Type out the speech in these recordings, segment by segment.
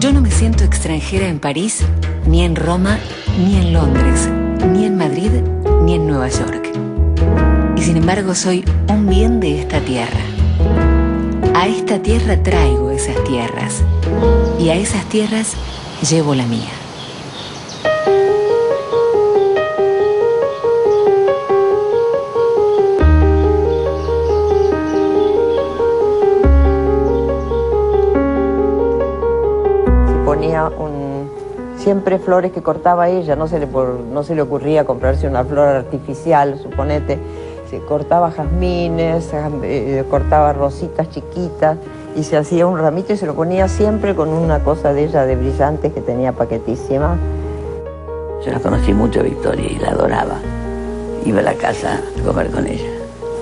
Yo no me siento extranjera en París, ni en Roma, ni en Londres, ni en Madrid, ni en Nueva York. Y sin embargo soy un bien de esta tierra. A esta tierra traigo esas tierras, y a esas tierras llevo la mía. Siempre flores que cortaba ella, no se le ocurría comprarse una flor artificial, suponete. Se cortaba jazmines, cortaba rositas chiquitas y se hacía un ramito y se lo ponía siempre con una cosa de ella de brillantes que tenía paquetísima. Yo la conocí mucho a Victoria y la adoraba. Iba a la casa a comer con ella,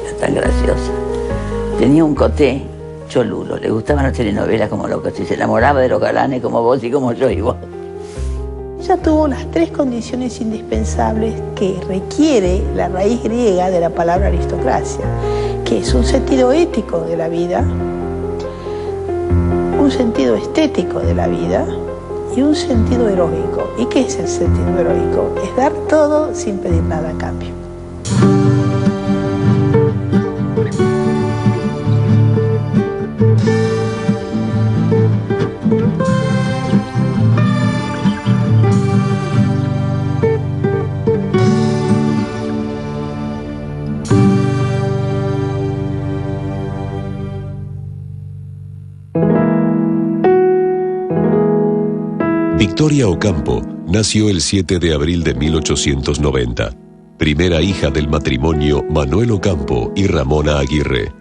era tan graciosa. Tenía un coté cholulo, le gustaban las telenovelas como locos y se enamoraba de los galanes como vos y como yo igual. Ella tuvo las tres condiciones indispensables que requiere la raíz griega de la palabra aristocracia, que es un sentido ético de la vida, un sentido estético de la vida y un sentido heroico. ¿Y qué es el sentido heroico? Es dar todo sin pedir nada a cambio. Victoria Ocampo nació el 7 de abril de 1890, primera hija del matrimonio Manuel Ocampo y Ramona Aguirre.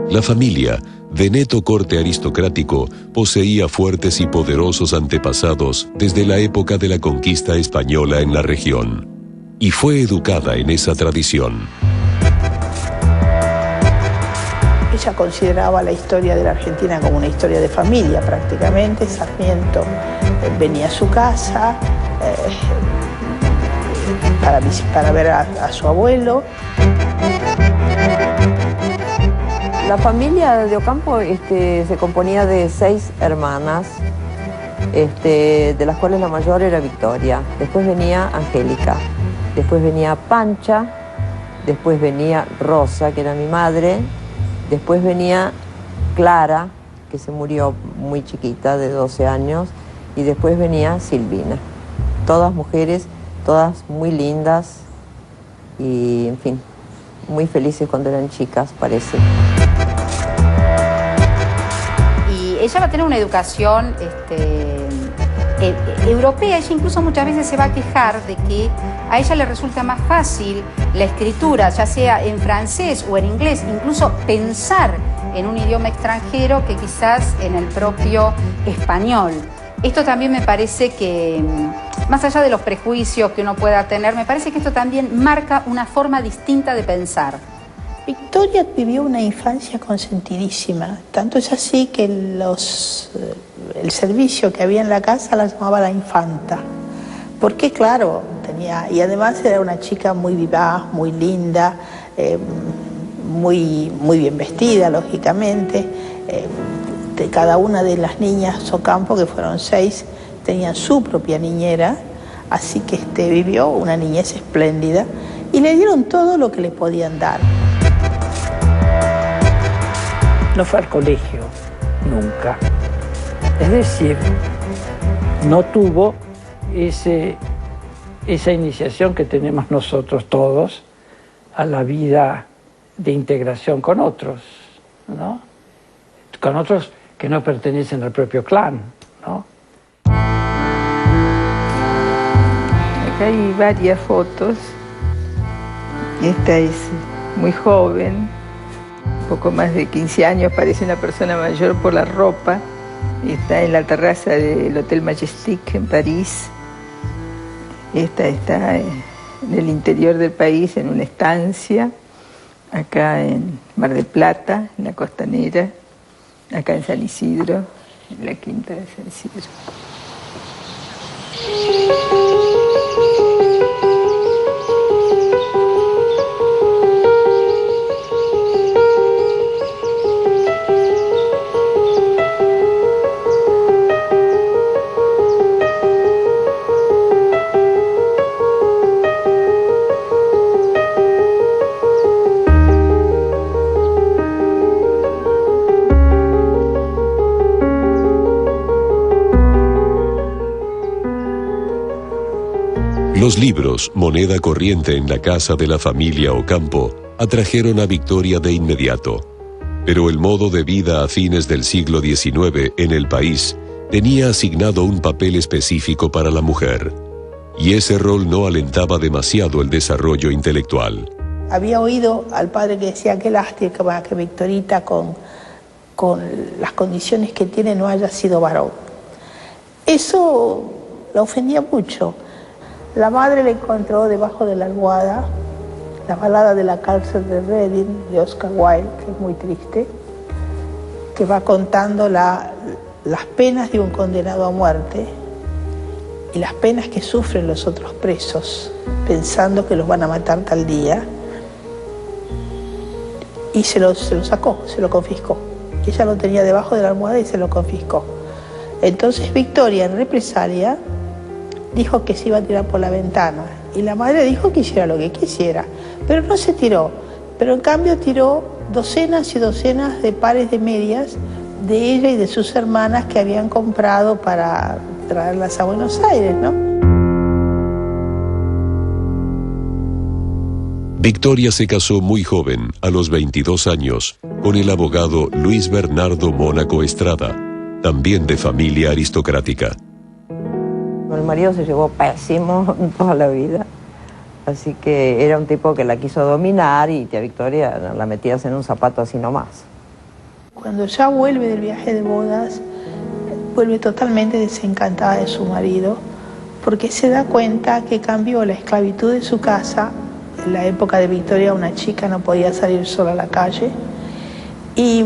La familia, de neto corte aristocrático, poseía fuertes y poderosos antepasados desde la época de la conquista española en la región, y fue educada en esa tradición. Ella consideraba la historia de la Argentina como una historia de familia prácticamente. Sarmiento venía a su casa para ver a su abuelo. La familia de Ocampo se componía de 6 hermanas, de las cuales la mayor era Victoria. Después venía Angélica, después venía Pancha, después venía Rosa, que era mi madre, después venía Clara, que se murió muy chiquita, de 12 años, y después venía Silvina. Todas mujeres, todas muy lindas y, en fin, muy felices cuando eran chicas, parece. Y ella va a tener una educación europea. Ella incluso muchas veces se va a quejar de que a ella le resulta más fácil la escritura, ya sea en francés o en inglés, incluso pensar en un idioma extranjero que quizás en el propio español. Esto también me parece que, más allá de los prejuicios que uno pueda tener, me parece que esto también marca una forma distinta de pensar. Victoria vivió una infancia consentidísima, tanto es así que el servicio que había en la casa la llamaba la infanta, porque claro, y además era una chica muy vivaz, muy linda, muy bien vestida, lógicamente. Cada una de las niñas Ocampo, que fueron 6, tenían su propia niñera, así que vivió una niñez espléndida y le dieron todo lo que le podían dar. No fue al colegio, nunca. Es decir, no tuvo esa iniciación que tenemos nosotros todos a la vida de integración con otros, ¿no? Con otros que no pertenecen al propio clan, ¿no? Acá hay varias fotos. Esta es muy joven, poco más de 15 años, parece una persona mayor por la ropa. Está en la terraza del Hotel Majestic en París. Esta está en el interior del país, en una estancia, acá en Mar del Plata, en la Costanera, acá en San Isidro, en la Quinta de San Isidro. Los libros, moneda corriente en la casa de la familia Ocampo, atrajeron a Victoria de inmediato. Pero el modo de vida a fines del siglo XIX en el país tenía asignado un papel específico para la mujer, y ese rol no alentaba demasiado el desarrollo intelectual. Había oído al padre que decía qué lástima que Victorita con las condiciones que tiene no haya sido varón. Eso la ofendía mucho. La madre le encontró debajo de la almohada la balada de la cárcel de Reading de Oscar Wilde, que es muy triste, que va contando las penas de un condenado a muerte y las penas que sufren los otros presos, pensando que los van a matar tal día, y se lo sacó, se lo confiscó. Ella lo tenía debajo de la almohada y se lo confiscó. Entonces Victoria, en represalia, dijo que se iba a tirar por la ventana, y la madre dijo que hiciera lo que quisiera, pero no se tiró, pero en cambio tiró docenas y docenas de pares de medias de ella y de sus hermanas que habían comprado para traerlas a Buenos Aires, ¿no? Victoria se casó muy joven, a los 22 años, con el abogado Luis Bernardo Mónaco Estrada, también de familia aristocrática. El marido se llevó pésimo toda la vida, así que era un tipo que la quiso dominar y tía Victoria la metías en un zapato así nomás. Cuando ya vuelve del viaje de bodas, vuelve totalmente desencantada de su marido, porque se da cuenta que cambió la esclavitud de su casa. En la época de Victoria una chica no podía salir sola a la calle, y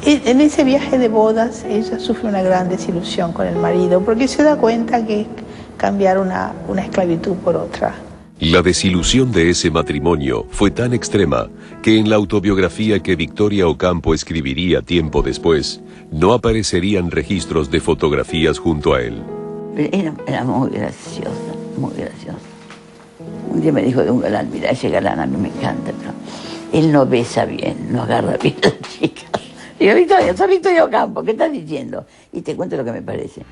en ese viaje de bodas ella sufre una gran desilusión con el marido, porque se da cuenta que es cambiar una esclavitud por otra. La desilusión de ese matrimonio fue tan extrema que en la autobiografía que Victoria Ocampo escribiría tiempo después, no aparecerían registros de fotografías junto a él. Era muy graciosa, muy graciosa. Un día me dijo de un galán, mira, ese galán a mí me encanta, pero él no besa bien, no agarra bien a las chicas. Digo, Victoria, soy Victoria Ocampo, ¿qué estás diciendo? Y te cuento lo que me parece.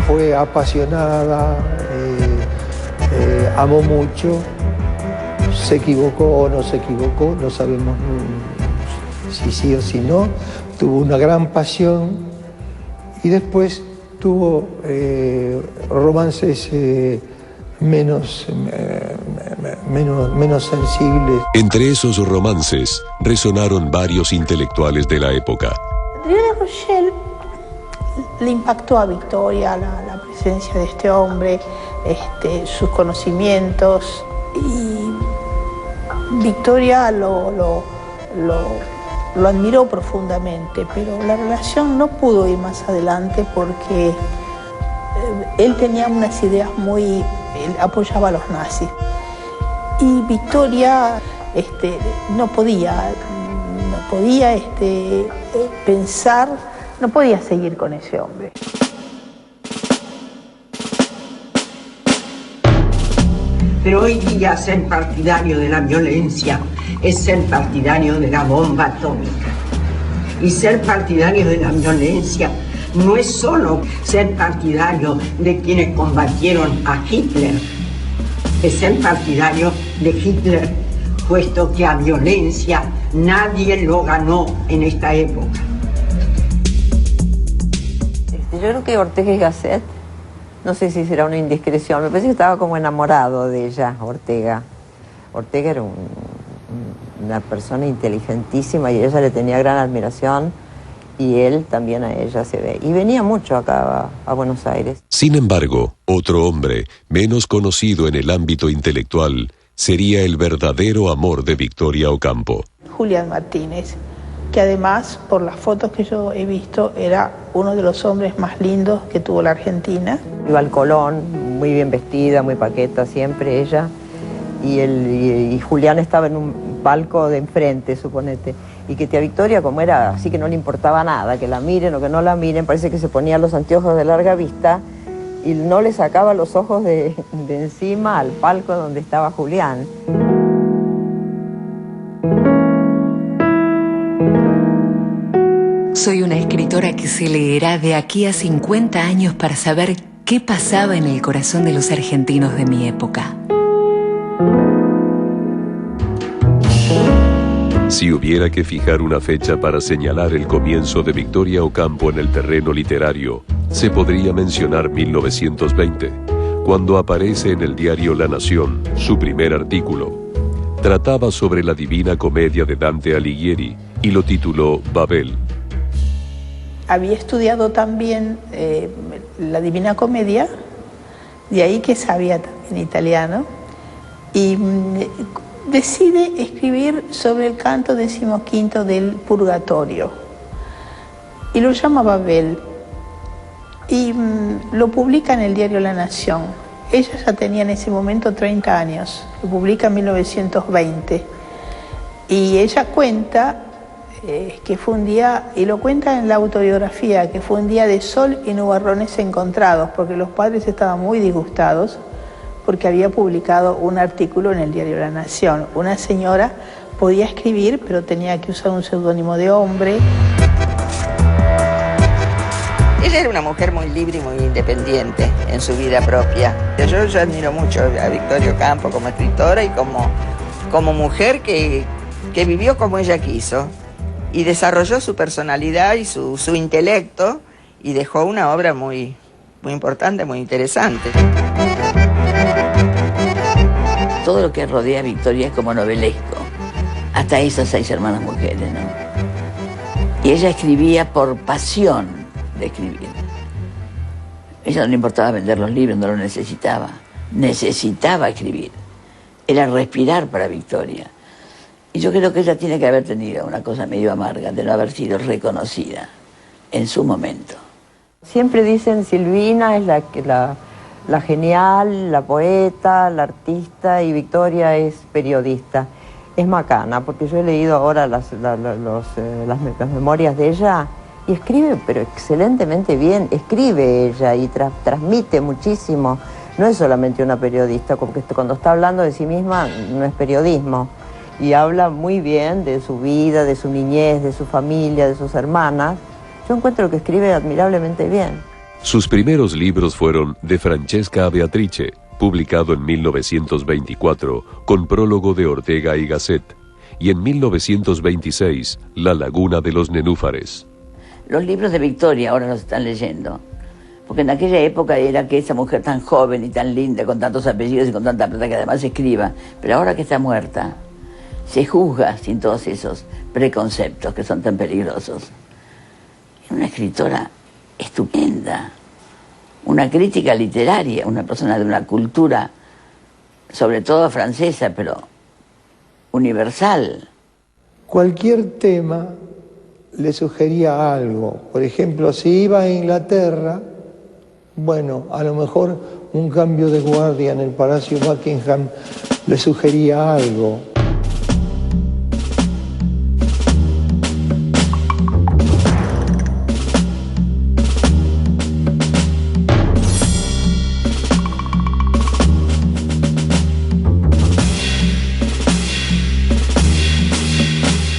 Fue apasionada, amó mucho, se equivocó o no se equivocó, no sabemos si sí o si no. Tuvo una gran pasión y después tuvo romances menos sensibles. Entre esos romances resonaron varios intelectuales de la época. Río de Rochelle le impactó a Victoria la presencia de este hombre, sus conocimientos, y Victoria lo admiró profundamente, pero la relación no pudo ir más adelante porque él tenía unas ideas él apoyaba a los nazis. Y Victoria no podía pensar, no podía seguir con ese hombre. Pero hoy día ser partidario de la violencia es ser partidario de la bomba atómica. Y ser partidario de la violencia no es solo ser partidario de quienes combatieron a Hitler, es ser partidario de Hitler, puesto que a violencia nadie lo ganó en esta época. Yo creo que Ortega y Gasset, no sé si será una indiscreción, me parece que estaba como enamorado de ella, Ortega. Ortega era una persona inteligentísima y ella le tenía gran admiración, y él también a ella se ve. Y venía mucho acá a Buenos Aires. Sin embargo, otro hombre, menos conocido en el ámbito intelectual, sería el verdadero amor de Victoria Ocampo. Julián Martínez, que además, por las fotos que yo he visto, era uno de los hombres más lindos que tuvo la Argentina. Iba al Colón, muy bien vestida, muy paqueta siempre ella, y Julián estaba en un palco de enfrente, suponete, y que tía Victoria, como era así que no le importaba nada, que la miren o que no la miren, parece que se ponía los anteojos de larga vista y no le sacaba los ojos de encima al palco donde estaba Julián. Soy una escritora que se leerá de aquí a 50 años para saber qué pasaba en el corazón de los argentinos de mi época. Si hubiera que fijar una fecha para señalar el comienzo de Victoria Ocampo en el terreno literario, se podría mencionar 1920, cuando aparece en el diario La Nación su primer artículo. Trataba sobre la Divina Comedia de Dante Alighieri y lo tituló Babel. Había estudiado también la Divina Comedia, de ahí que sabía también italiano, y decide escribir sobre el canto 15º del Purgatorio, y lo llama Babel, y lo publica en el diario La Nación. Ella ya tenía en ese momento 30 años, lo publica en 1920, y ella cuenta que fue un día, y lo cuenta en la autobiografía, que fue un día de sol y nubarrones encontrados, porque los padres estaban muy disgustados porque había publicado un artículo en el diario La Nación. Una señora podía escribir, pero tenía que usar un seudónimo de hombre. Ella era una mujer muy libre y muy independiente en su vida propia. Yo admiro mucho a Victoria Ocampo como escritora y como mujer que vivió como ella quiso y desarrolló su personalidad y su intelecto y dejó una obra muy importante, muy interesante. Todo lo que rodea a Victoria es como novelesco, hasta esas 6 hermanas mujeres, ¿no? Y ella escribía por pasión de escribir. Ella no le importaba vender los libros, no lo necesitaba. Necesitaba escribir. Era respirar para Victoria. Y yo creo que ella tiene que haber tenido una cosa medio amarga de no haber sido reconocida en su momento. Siempre dicen Silvina es la genial, la poeta, la artista, y Victoria es periodista. Es macana, porque yo he leído ahora las memorias de ella y escribe, pero excelentemente bien. Escribe ella y transmite muchísimo. No es solamente una periodista, porque cuando está hablando de sí misma no es periodismo. Y habla muy bien de su vida, de su niñez, de su familia, de sus hermanas. Yo encuentro que escribe admirablemente bien. Sus primeros libros fueron De Francesca a Beatrice, publicado en 1924, con prólogo de Ortega y Gasset, y en 1926, La Laguna de los Nenúfares. Los libros de Victoria ahora los están leyendo, porque en aquella época era que esa mujer tan joven y tan linda, con tantos apellidos y con tanta plata, que además escriba, pero ahora que está muerta, se juzga sin todos esos preconceptos que son tan peligrosos. Es una escritora estupenda, una crítica literaria, una persona de una cultura, sobre todo francesa, pero universal. Cualquier tema le sugería algo. Por ejemplo, si iba a Inglaterra, bueno, a lo mejor un cambio de guardia en el Palacio Buckingham le sugería algo.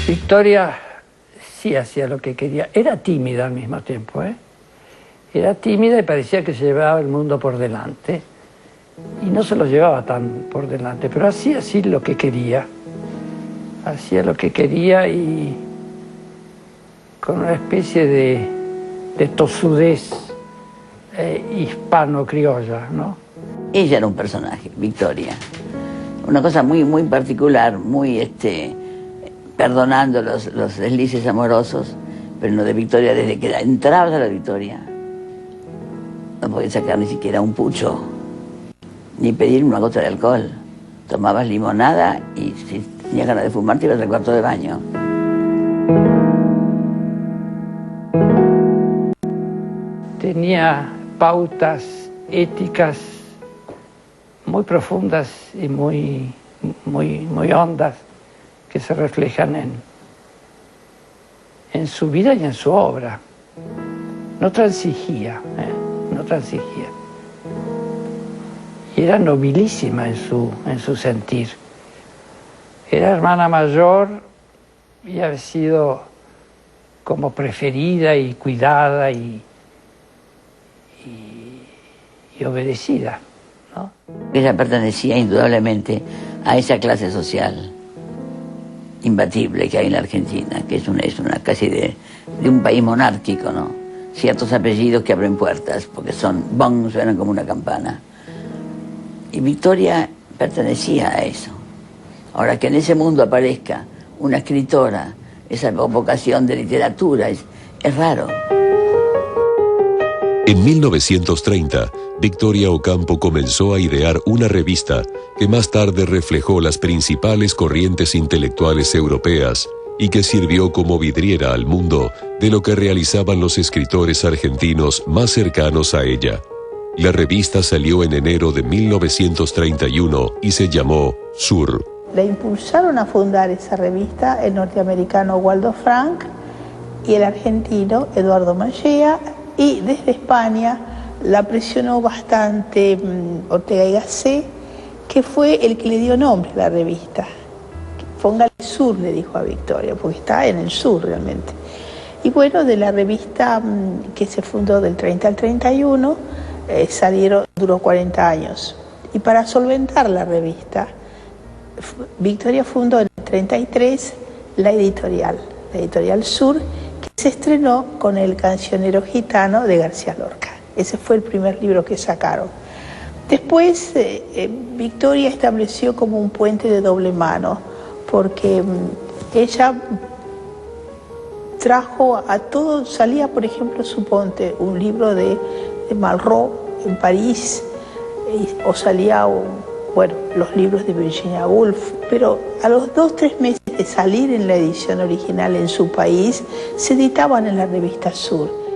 Victoria sí hacía lo que quería. Era tímida al mismo tiempo, ¿eh? Era tímida y parecía que se llevaba el mundo por delante. Y no se lo llevaba tan por delante, pero hacía así lo que quería. Hacía lo que quería y con una especie de tosudez hispano-criolla, ¿no? Ella era un personaje, Victoria. Una cosa muy, muy particular, muy perdonando los deslices amorosos, pero no de Victoria, desde que entrabas a la Victoria, no podías sacar ni siquiera un pucho, ni pedir una gota de alcohol. Tomabas limonada y si tenías ganas de fumar te ibas al cuarto de baño. Tenía pautas éticas muy profundas y muy hondas, que se reflejan en su vida y en su obra. No transigía, no transigía. Y era nobilísima en su sentir. Era hermana mayor y había sido como preferida y cuidada y obedecida, ¿no? Ella pertenecía indudablemente a esa clase social imbatible que hay en la Argentina, que es una casi de un país monárquico, ¿no? Ciertos apellidos que abren puertas, porque suenan como una campana. Y Victoria pertenecía a eso. Ahora, que en ese mundo aparezca una escritora, esa vocación de literatura, es raro. En 1930, Victoria Ocampo comenzó a idear una revista que más tarde reflejó las principales corrientes intelectuales europeas y que sirvió como vidriera al mundo de lo que realizaban los escritores argentinos más cercanos a ella. La revista salió en enero de 1931 y se llamó Sur. La impulsaron a fundar esa revista el norteamericano Waldo Frank y el argentino Eduardo Mallea, y desde España la presionó bastante Ortega y Gasset, que fue el que le dio nombre a la revista. Póngale Sur, le dijo a Victoria, porque está en el sur realmente. Y bueno, de la revista que se fundó del 30 al 31, duró 40 años. Y para solventar la revista, Victoria fundó en el 33 la editorial Sur, que se estrenó con El cancionero gitano de García Lorca. Ese fue el primer libro que sacaron. Después, Victoria estableció como un puente de doble mano, porque ella trajo a todo, salía por ejemplo, suponte, un libro de Malraux en París, o salía los libros de Virginia Woolf, pero a los 2-3 meses de salir en la edición original en su país, se editaban en la revista Sur.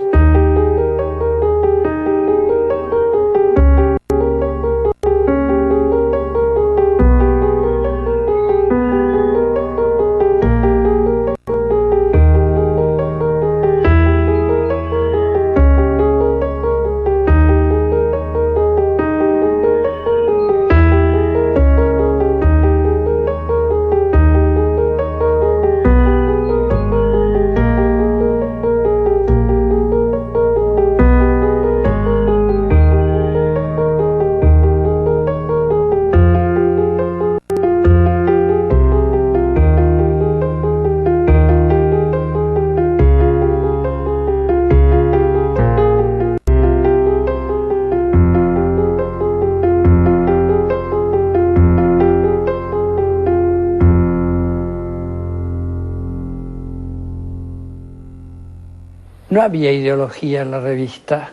No había ideología en la revista.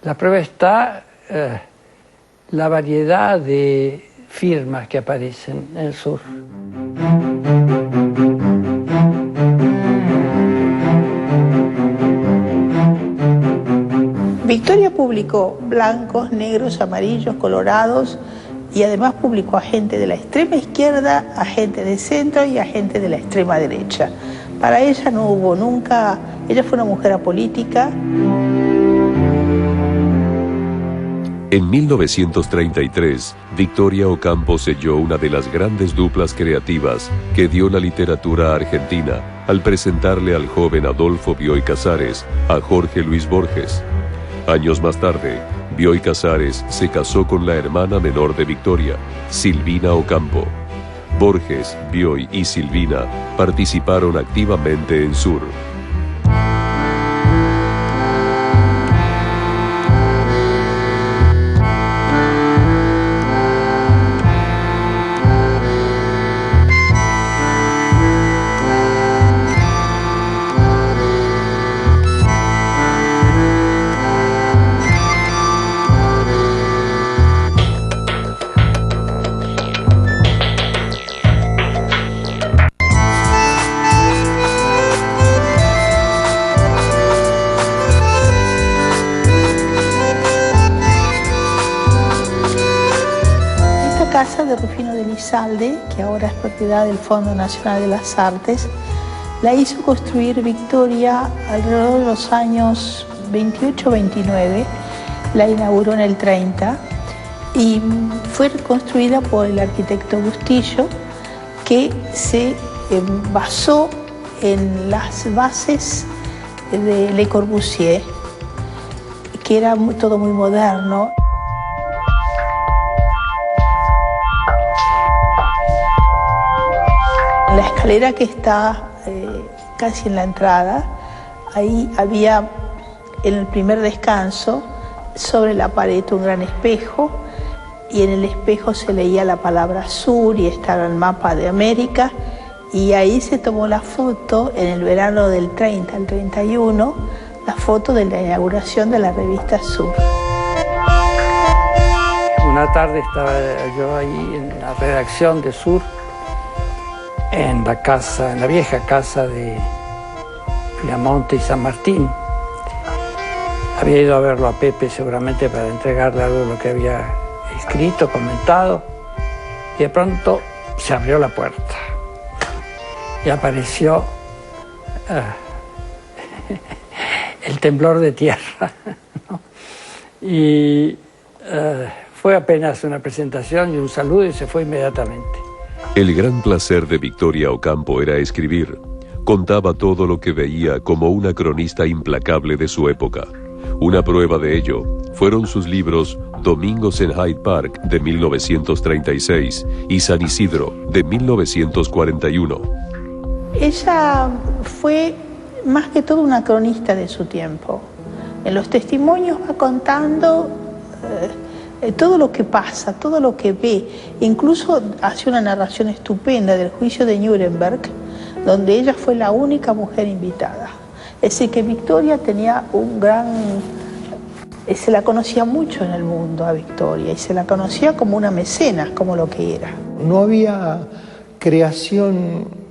La prueba está la variedad de firmas que aparecen en el sur. Victoria publicó blancos, negros, amarillos, colorados, y además publicó a gente de la extrema izquierda, a gente de centro y a gente de la extrema derecha. Para ella no hubo nunca, ella fue una mujer apolítica. En 1933, Victoria Ocampo selló una de las grandes duplas creativas que dio la literatura argentina al presentarle al joven Adolfo Bioy Casares a Jorge Luis Borges. Años más tarde, Bioy Casares se casó con la hermana menor de Victoria, Silvina Ocampo. Borges, Bioy y Silvina participaron activamente en Sur. De Rufino de Lizalde, que ahora es propiedad del Fondo Nacional de las Artes, la hizo construir Victoria alrededor de los años 28-29, la inauguró en el 30 y fue construida por el arquitecto Bustillo, que se basó en las bases de Le Corbusier, que era todo muy moderno. En la escalera que está casi en la entrada, ahí había en el primer descanso, sobre la pared un gran espejo, y en el espejo se leía la palabra sur y estaba el mapa de América, y ahí se tomó la foto en el verano del 30 al 31, la foto de la inauguración de la revista Sur. Una tarde estaba yo ahí en la redacción de Sur, en la vieja casa de Villamonte y San Martín. Había ido a verlo a Pepe seguramente para entregarle algo de lo que había escrito, comentado, y de pronto se abrió la puerta y apareció el temblor de tierra, ¿no? Y fue apenas una presentación y un saludo y se fue inmediatamente. El gran placer de Victoria Ocampo era escribir. Contaba todo lo que veía como una cronista implacable de su época. Una prueba de ello fueron sus libros Domingos en Hyde Park, de 1936, y San Isidro, de 1941. Ella fue más que todo una cronista de su tiempo. En los testimonios va contando todo lo que pasa, todo lo que ve. Incluso hace una narración estupenda del juicio de Nuremberg, donde ella fue la única mujer invitada. Es decir, que Victoria tenía un gran... Se la conocía mucho en el mundo a Victoria, y se la conocía como una mecenas, como lo que era. No había creación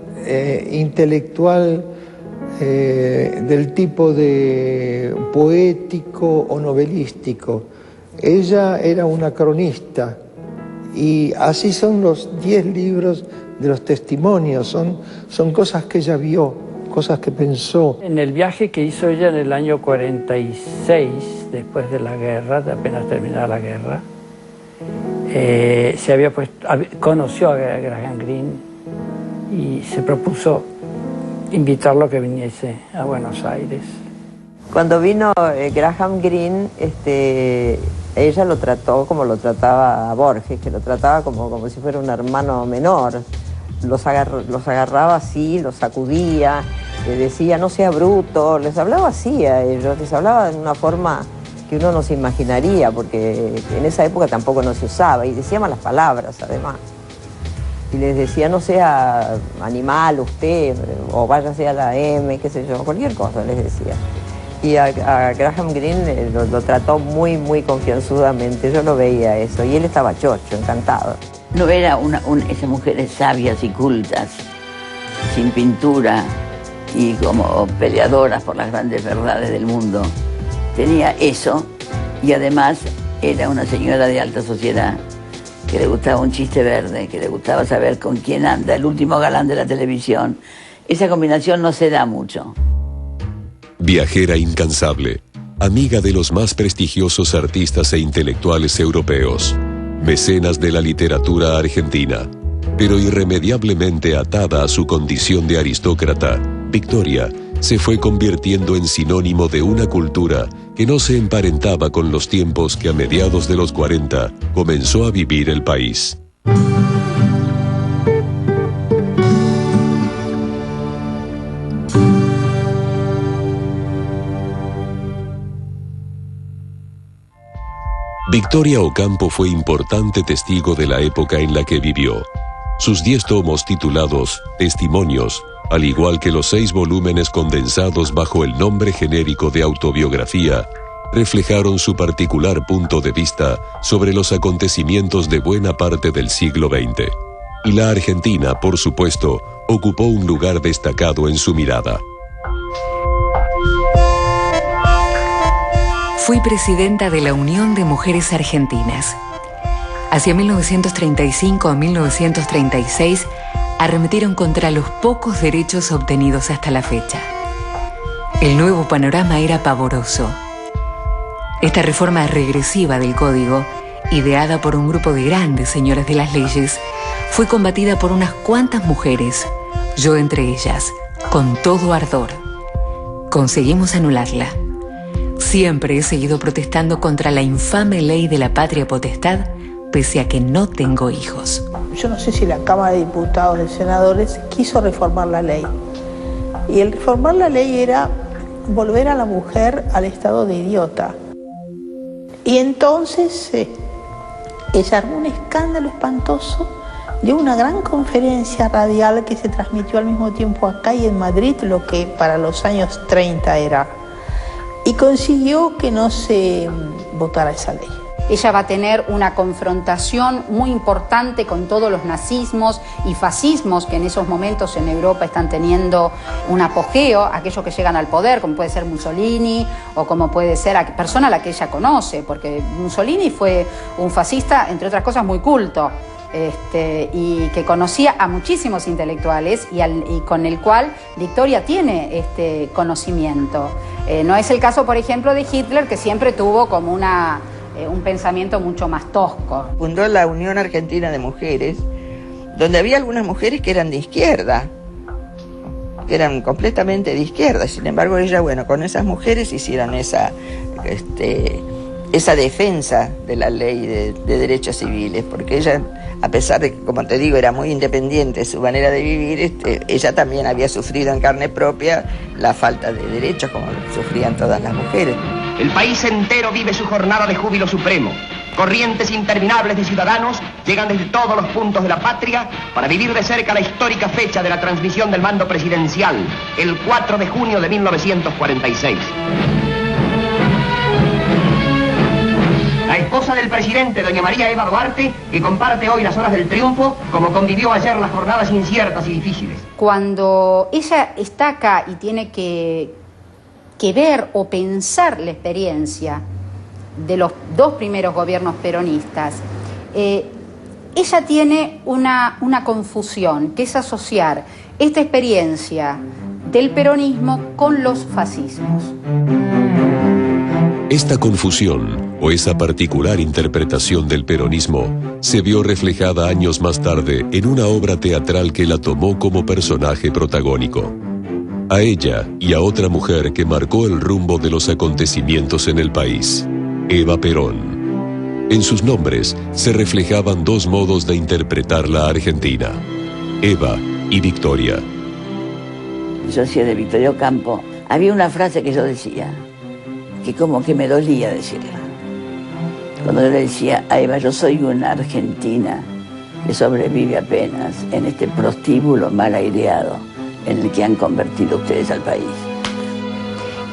intelectual del tipo de poético o novelístico. Ella era una cronista, y así son los 10 libros de los testimonios, son cosas que ella vio, cosas que pensó. En el viaje que hizo ella en el año 46, después de la guerra, de apenas terminada la guerra, conoció a Graham Greene y se propuso invitarlo a que viniese a Buenos Aires. Cuando vino Graham Greene, ella lo trató como lo trataba a Borges, que lo trataba como si fuera un hermano menor. Los agarraba así, los sacudía, les decía no sea bruto, les hablaba así a ellos, les hablaba de una forma que uno no se imaginaría, porque en esa época tampoco no se usaba, y decía malas palabras además. Y les decía no sea animal usted, o váyase a la M, qué sé yo, cualquier cosa les decía. Y a Graham Greene lo trató muy, muy confianzudamente, yo lo veía eso, y él estaba chocho, encantado. No era esas mujeres sabias y cultas, sin pintura y como peleadoras por las grandes verdades del mundo. Tenía eso, y además era una señora de alta sociedad, que le gustaba un chiste verde, que le gustaba saber con quién anda el último galán de la televisión. Esa combinación no se da mucho. Viajera incansable, amiga de los más prestigiosos artistas e intelectuales europeos, mecenas de la literatura argentina, pero irremediablemente atada a su condición de aristócrata, Victoria se fue convirtiendo en sinónimo de una cultura que no se emparentaba con los tiempos que a mediados de los 40 comenzó a vivir el país. Victoria Ocampo fue importante testigo de la época en la que vivió. Sus 10 tomos titulados Testimonios, al igual que los 6 volúmenes condensados bajo el nombre genérico de autobiografía, reflejaron su particular punto de vista sobre los acontecimientos de buena parte del siglo XX. Y la Argentina, por supuesto, ocupó un lugar destacado en su mirada. Fui presidenta de la Unión de Mujeres Argentinas. Hacia 1935 a 1936 arremetieron contra los pocos derechos obtenidos hasta la fecha. El nuevo panorama era pavoroso. Esta reforma regresiva del Código, ideada por un grupo de grandes señoras de las leyes, fue combatida por unas cuantas mujeres, yo entre ellas, con todo ardor. Conseguimos anularla. Siempre he seguido protestando contra la infame ley de la patria potestad, pese a que no tengo hijos. Yo no sé si la Cámara de Diputados, de Senadores, quiso reformar la ley. Y el reformar la ley era volver a la mujer al estado de idiota. Y entonces ella armó un escándalo espantoso, dio una gran conferencia radial que se transmitió al mismo tiempo acá y en Madrid, lo que para los años 30 era. Y consiguió que no se votara esa ley. Ella va a tener una confrontación muy importante con todos los nazismos y fascismos que en esos momentos en Europa están teniendo un apogeo, aquellos que llegan al poder, como puede ser Mussolini o como puede ser a persona a la que ella conoce, porque Mussolini fue un fascista, entre otras cosas, muy culto. Y que conocía a muchísimos intelectuales y con el cual Victoria tiene este conocimiento. No es el caso, por ejemplo, de Hitler, que siempre tuvo como un pensamiento mucho más tosco. Fundó la Unión Argentina de Mujeres, donde había algunas mujeres que eran de izquierda, que eran completamente de izquierda. Sin embargo, ella, bueno, con esas mujeres hicieron esa defensa de la ley de derechos civiles, porque ella, a pesar de que, como te digo, era muy independiente de su manera de vivir, ella también había sufrido en carne propia la falta de derechos, como sufrían todas las mujeres. El país entero vive su jornada de júbilo supremo. Corrientes interminables de ciudadanos llegan desde todos los puntos de la patria para vivir de cerca la histórica fecha de la transmisión del mando presidencial, el 4 de junio de 1946. La esposa del presidente, doña María Eva Duarte, que comparte hoy las horas del triunfo, como convivió ayer las jornadas inciertas y difíciles. Cuando ella está acá y tiene que ver o pensar la experiencia de los dos primeros gobiernos peronistas, ella tiene una confusión, que es asociar esta experiencia del peronismo con los fascismos. Esta confusión o esa particular interpretación del peronismo se vio reflejada años más tarde en una obra teatral que la tomó como personaje protagónico. A ella y a otra mujer que marcó el rumbo de los acontecimientos en el país, Eva Perón. En sus nombres se reflejaban dos modos de interpretar la Argentina, Eva y Victoria. Yo hacía de Victoria Ocampo. Había una frase que yo decía, que como que me dolía decirla. Cuando yo le decía a Eva, yo soy una argentina que sobrevive apenas en este prostíbulo mal aireado en el que han convertido ustedes al país.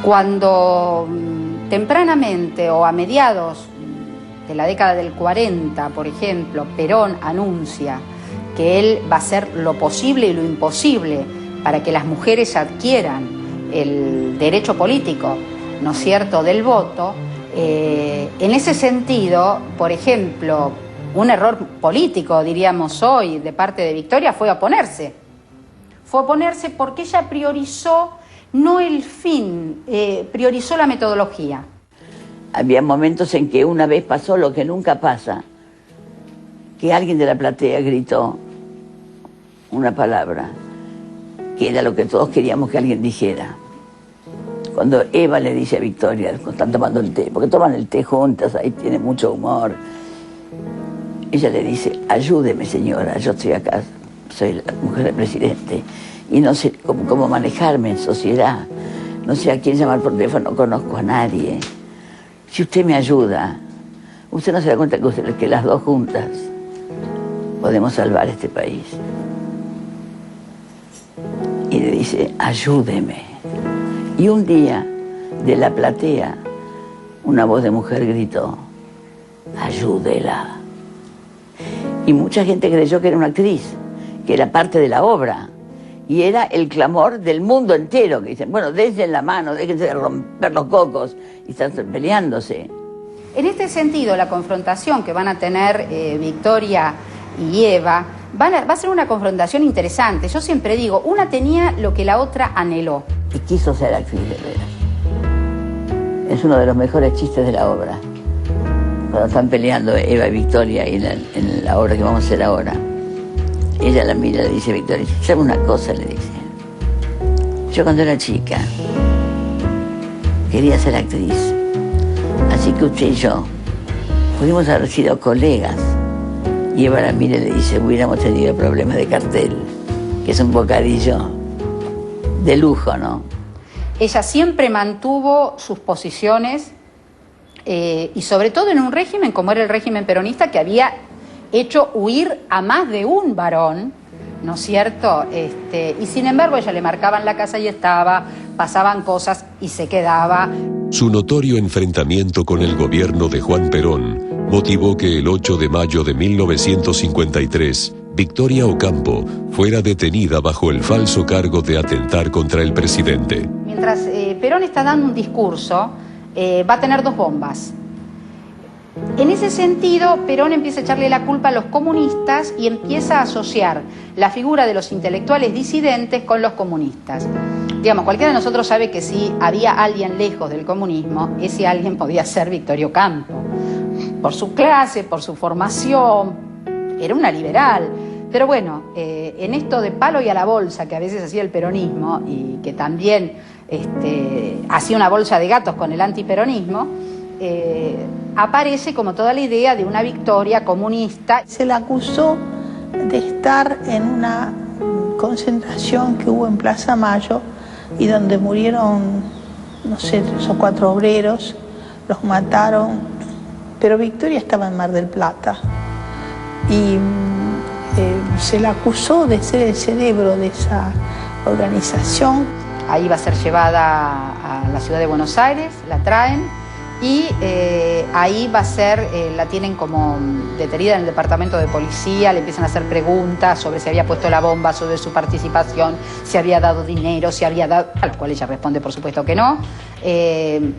Cuando tempranamente o a mediados de la década del 40, por ejemplo, Perón anuncia que él va a hacer lo posible y lo imposible para que las mujeres adquieran el derecho político, ¿no es cierto?, del voto, en ese sentido, por ejemplo, un error político, diríamos hoy, de parte de Victoria fue oponerse. Fue oponerse porque ella priorizó no el fin, priorizó la metodología. Había momentos en que una vez pasó lo que nunca pasa, que alguien de la platea gritó una palabra, que era lo que todos queríamos que alguien dijera. Cuando Eva le dice a Victoria, están tomando el té, porque toman el té juntas, ahí tiene mucho humor, ella le dice, ayúdeme señora, yo estoy acá, soy la mujer del presidente, y no sé cómo manejarme en sociedad, no sé a quién llamar por teléfono, no conozco a nadie. Si usted me ayuda, usted no se da cuenta que las dos juntas podemos salvar este país. Y le dice, ayúdeme. Y un día, de la platea, una voz de mujer gritó, ayúdela. Y mucha gente creyó que era una actriz, que era parte de la obra. Y era el clamor del mundo entero, que dicen, bueno, dense la mano, déjense de romper los cocos, y están peleándose. En este sentido, la confrontación que van a tener Victoria y Eva va a ser una confrontación interesante. Yo siempre digo, una tenía lo que la otra anheló. Y quiso ser actriz de veras. Es uno de los mejores chistes de la obra. Cuando están peleando Eva y Victoria y en la obra que vamos a hacer ahora. Ella la mira y le dice, Victoria, ¿sabe una cosa? Le dice, Yo cuando era chica quería ser actriz, así que usted y yo pudimos haber sido colegas. Y Eva Ramírez le dice, hubiéramos tenido problemas de cartel, que es un bocadillo de lujo, ¿no? Ella siempre mantuvo sus posiciones y sobre todo en un régimen como era el régimen peronista, que había hecho huir a más de un varón, ¿no es cierto? Y sin embargo ella le marcaban la casa y estaba, pasaban cosas y se quedaba. Su notorio enfrentamiento con el gobierno de Juan Perón motivó que el 8 de mayo de 1953, Victoria Ocampo fuera detenida bajo el falso cargo de atentar contra el presidente. Mientras Perón está dando un discurso, va a tener 2 bombas. En ese sentido, Perón empieza a echarle la culpa a los comunistas y empieza a asociar la figura de los intelectuales disidentes con los comunistas. Digamos, cualquiera de nosotros sabe que si había alguien lejos del comunismo, ese alguien podía ser Victoria Ocampo. Por su clase, por su formación, era una liberal. Pero bueno, en esto de palo y a la bolsa que a veces hacía el peronismo y que también hacía una bolsa de gatos con el antiperonismo, aparece como toda la idea de una Victoria comunista. Se la acusó de estar en una concentración que hubo en Plaza Mayo y donde murieron, no sé, 3 o 4 obreros, los mataron, pero Victoria estaba en Mar del Plata y se la acusó de ser el cerebro de esa organización. Ahí va a ser llevada a la ciudad de Buenos Aires, la traen y ahí va a ser, la tienen como detenida en el departamento de policía, le empiezan a hacer preguntas sobre si había puesto la bomba, sobre su participación, si había dado dinero, si había dado, a lo cual ella responde por supuesto que no,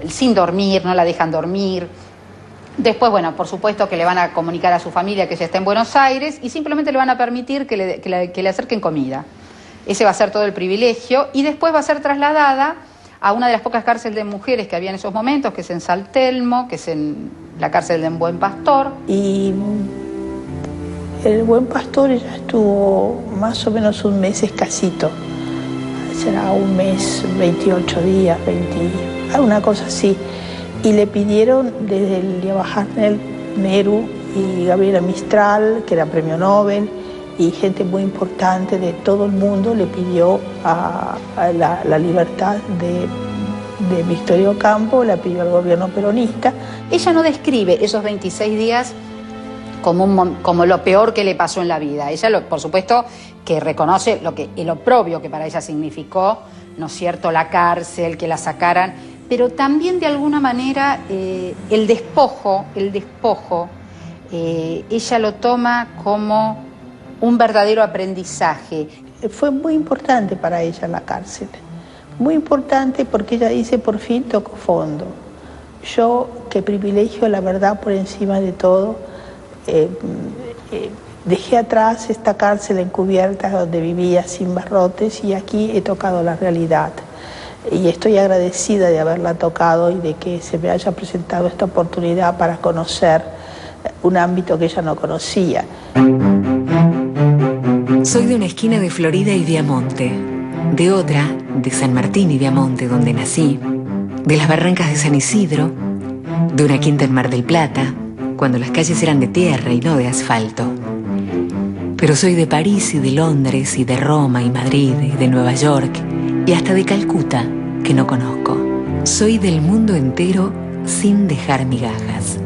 sin dormir, no la dejan dormir. Después, bueno, por supuesto que le van a comunicar a su familia que ella está en Buenos Aires y simplemente le van a permitir que le acerquen comida. Ese va a ser todo el privilegio y después va a ser trasladada a una de las pocas cárceles de mujeres que había en esos momentos, que es en San Telmo, que es en la cárcel de Buen Pastor. Y el Buen Pastor ella estuvo más o menos un mes escasito, será un mes, 28 días, alguna cosa así. Y le pidieron desde el Yabajarnel Nehru y Gabriela Mistral, que era premio Nobel, y gente muy importante de todo el mundo le pidió a la libertad de Victoria Ocampo, la pidió al gobierno peronista. Ella no describe esos 26 días como lo peor que le pasó en la vida. Ella, por supuesto, que reconoce el oprobio que para ella significó, ¿no es cierto?, la cárcel, que la sacaran, pero también de alguna manera el despojo, ella lo toma como un verdadero aprendizaje. Fue muy importante para ella la cárcel, muy importante porque ella dice, por fin tocó fondo. Yo, que privilegio la verdad por encima de todo, dejé atrás esta cárcel encubierta donde vivía sin barrotes y aquí he tocado la realidad. Y estoy agradecida de haberla tocado y de que se me haya presentado esta oportunidad para conocer un ámbito que ella no conocía. Soy de una esquina de Florida y Viamonte, de otra, de San Martín y Viamonte, donde nací, de las barrancas de San Isidro, de una quinta en Mar del Plata, cuando las calles eran de tierra y no de asfalto. Pero soy de París y de Londres y de Roma y Madrid y de Nueva York y hasta de Calcuta, que no conozco. Soy del mundo entero sin dejar migajas.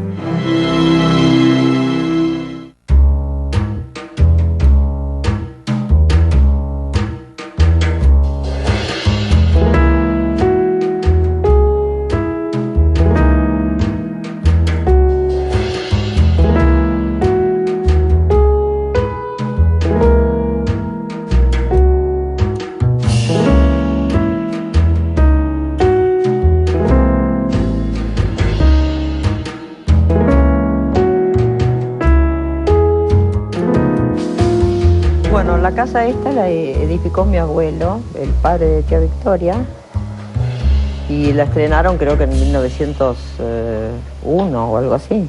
Bueno, la casa esta la edificó mi abuelo, el padre de tía Victoria, y la estrenaron creo que en 1901 o algo así.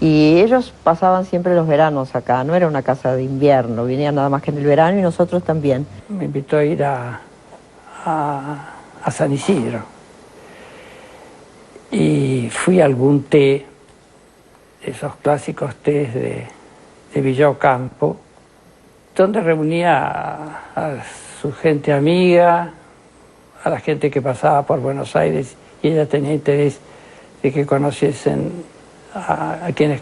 Y ellos pasaban siempre los veranos acá, no era una casa de invierno, venían nada más que en el verano y nosotros también. Me invitó a ir a a San Isidro. Y fui a algún té, esos clásicos tés de Villa Ocampo, donde reunía a su gente amiga, a la gente que pasaba por Buenos Aires, y ella tenía interés de que conociesen a quienes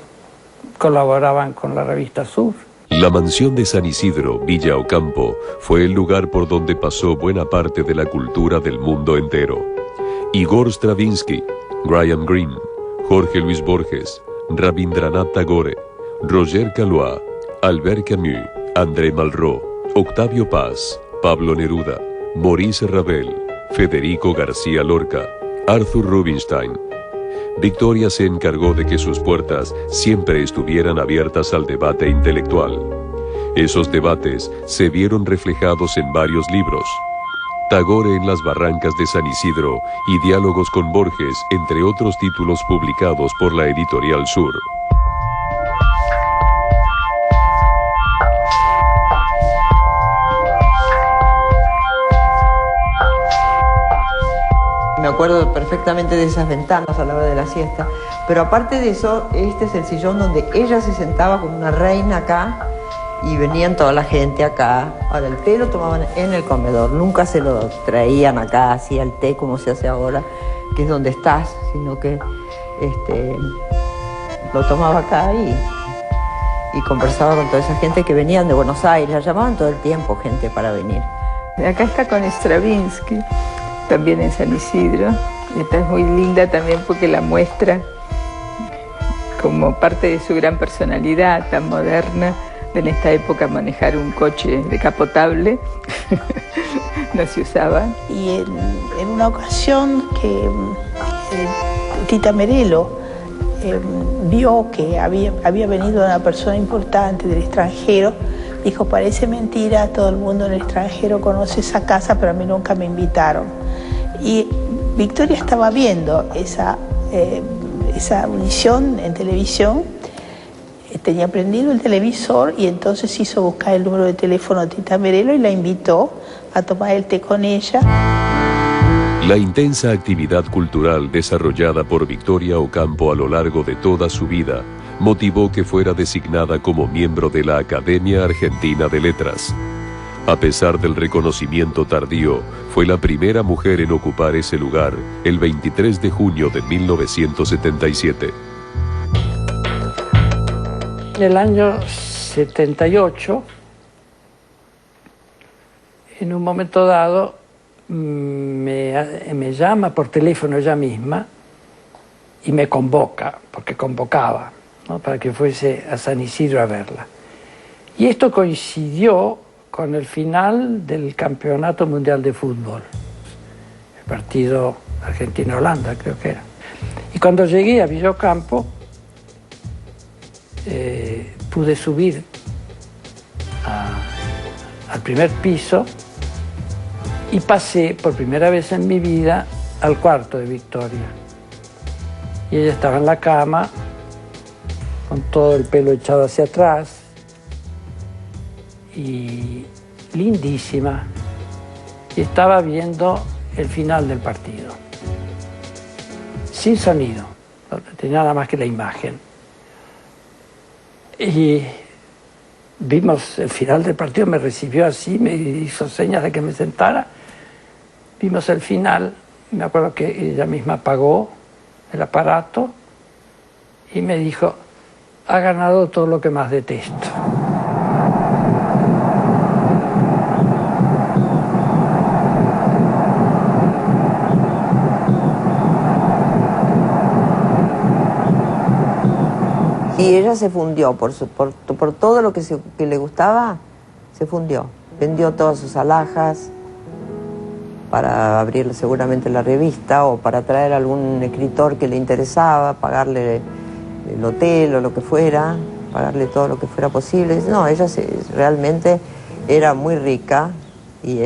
colaboraban con la revista Sur. La mansión de San Isidro, Villa Ocampo, fue el lugar por donde pasó buena parte de la cultura del mundo entero. Igor Stravinsky, Graham Greene, Jorge Luis Borges, Rabindranath Tagore, Roger Caillois, Albert Camus, André Malraux, Octavio Paz, Pablo Neruda, Maurice Ravel, Federico García Lorca, Arthur Rubinstein. Victoria se encargó de que sus puertas siempre estuvieran abiertas al debate intelectual. Esos debates se vieron reflejados en varios libros. Tagore en las barrancas de San Isidro y Diálogos con Borges, entre otros títulos publicados por la Editorial Sur. Me acuerdo perfectamente de esas ventanas a la hora de la siesta, pero aparte de eso, este es el sillón donde ella se sentaba como una reina acá y venían toda la gente acá. Ahora, el té lo tomaban en el comedor, nunca se lo traían acá, así el té como se hace ahora, que es donde estás, sino que lo tomaba acá y conversaba con toda esa gente que venían de Buenos Aires, la llamaban todo el tiempo gente para venir. Acá está con Stravinsky, también en San Isidro. Esta es muy linda también porque la muestra como parte de su gran personalidad tan moderna de en esta época manejar un coche decapotable. No se usaba. Y en una ocasión que Tita Merello vio que había venido una persona importante del extranjero, dijo: parece mentira, todo el mundo en el extranjero conoce esa casa, pero a mí nunca me invitaron. Y Victoria estaba viendo esa audición en televisión, tenía prendido el televisor y entonces hizo buscar el número de teléfono de Tita Merello y la invitó a tomar el té con ella. La intensa actividad cultural desarrollada por Victoria Ocampo a lo largo de toda su vida motivó que fuera designada como miembro de la Academia Argentina de Letras. A pesar del reconocimiento tardío, fue la primera mujer en ocupar ese lugar el 23 de junio de 1977. En el año 78, en un momento dado, me llama por teléfono ella misma y me convoca, porque convocaba, ¿no?, para que fuese a San Isidro a verla. Y esto coincidió con el final del Campeonato Mundial de Fútbol, el partido Argentina-Holanda creo que era. Y cuando llegué a Villa Ocampo, pude subir al primer piso y pasé por primera vez en mi vida al cuarto de Victoria. Y ella estaba en la cama, con todo el pelo echado hacia atrás, y lindísima, y estaba viendo el final del partido, sin sonido, no tenía nada más que la imagen. Y vimos el final del partido, me recibió así, me hizo señas de que me sentara, vimos el final, me acuerdo que ella misma apagó el aparato y me dijo: ha ganado todo lo que más detesto. Y ella se fundió, por todo lo que le gustaba, se fundió. Vendió todas sus alhajas para abrir seguramente la revista o para traer a algún escritor que le interesaba, pagarle el hotel o lo que fuera, pagarle todo lo que fuera posible. No, ella realmente era muy rica y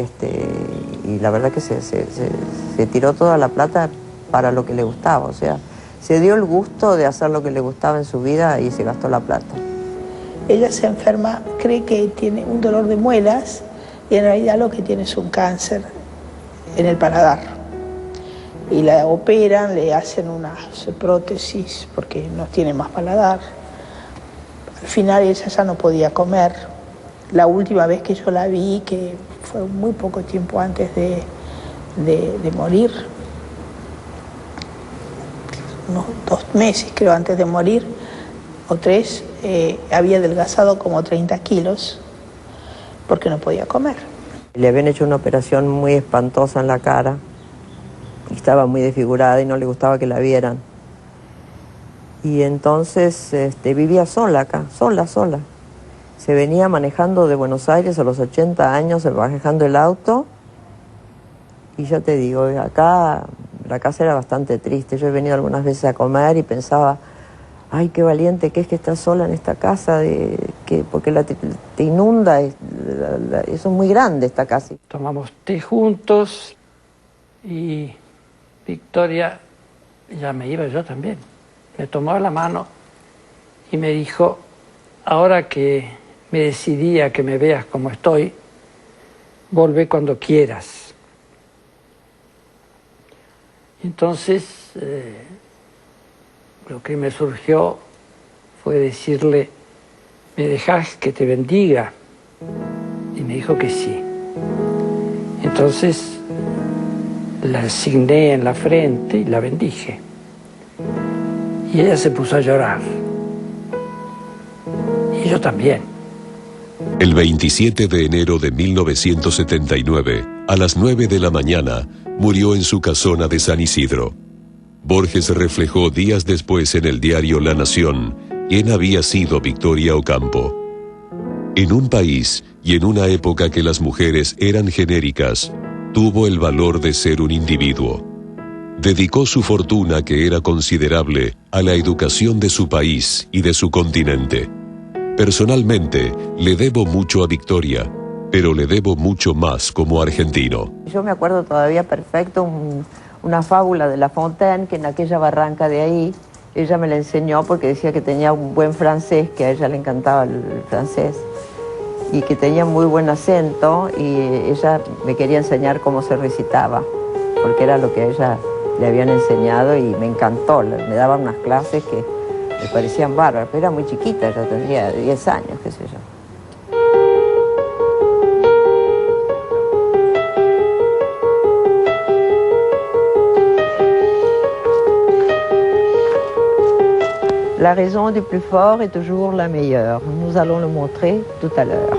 la verdad que se tiró toda la plata para lo que le gustaba, o sea, se dio el gusto de hacer lo que le gustaba en su vida y se gastó la plata. Ella se enferma, cree que tiene un dolor de muelas y en realidad lo que tiene es un cáncer en el paladar. Y la operan, le hacen unas prótesis porque no tiene más paladar. Al final ella ya no podía comer. La última vez que yo la vi, que fue muy poco tiempo antes de morir, unos 2 meses creo antes de morir, o 3, había adelgazado como 30 kilos porque no podía comer. Le habían hecho una operación muy espantosa en la cara y estaba muy desfigurada y no le gustaba que la vieran. Y entonces vivía sola acá, sola. Se venía manejando de Buenos Aires a los 80 años, manejando el auto. Y yo te digo, acá la casa era bastante triste. Yo he venido algunas veces a comer y pensaba, ay, qué valiente que es que estás sola en esta casa, porque te inunda, eso es muy grande esta casa. Tomamos té juntos y Victoria, ya me iba yo también, me tomó la mano y me dijo, ahora que me decidí a que me veas como estoy, volvé cuando quieras. Entonces, lo que me surgió fue decirle, ¿me dejás que te bendiga? Y me dijo que sí. Entonces, la asigné en la frente y la bendije. Y ella se puso a llorar. Y yo también. El 27 de enero de 1979, a las 9 de la mañana, murió en su casona de San Isidro. Borges reflejó días después en el diario La Nación quién había sido Victoria Ocampo. En un país y en una época que las mujeres eran genéricas, tuvo el valor de ser un individuo. Dedicó su fortuna, que era considerable, a la educación de su país y de su continente. Personalmente, le debo mucho a Victoria, pero le debo mucho más como argentino. Yo me acuerdo todavía perfecto una fábula de La Fontaine, que en aquella barranca de ahí, ella me la enseñó porque decía que tenía un buen francés, que a ella le encantaba el francés, y que tenía muy buen acento, y ella me quería enseñar cómo se recitaba, porque era lo que a ella le habían enseñado y me encantó. Me daban unas clases que me parecían bárbaras, pero era muy chiquita, ella tendría 10 años, qué sé yo. La raison du plus fort est toujours la meilleure. Nous allons le montrer tout à l'heure.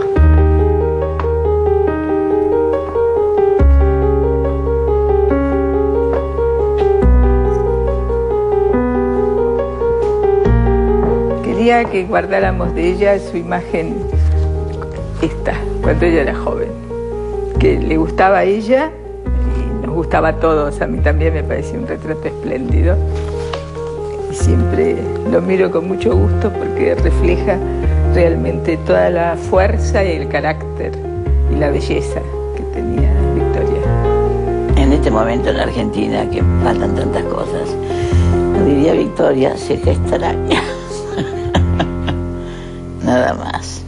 Quería que guardáramos de ella su imagen esta, cuando ella era joven. Que le gustaba a ella y nos gustaba a todos. A mí también me parecía un retrato espléndido. Siempre lo miro con mucho gusto porque refleja realmente toda la fuerza y el carácter y la belleza que tenía Victoria. En este momento en Argentina, que faltan tantas cosas, no diría Victoria, se extraña. Nada más.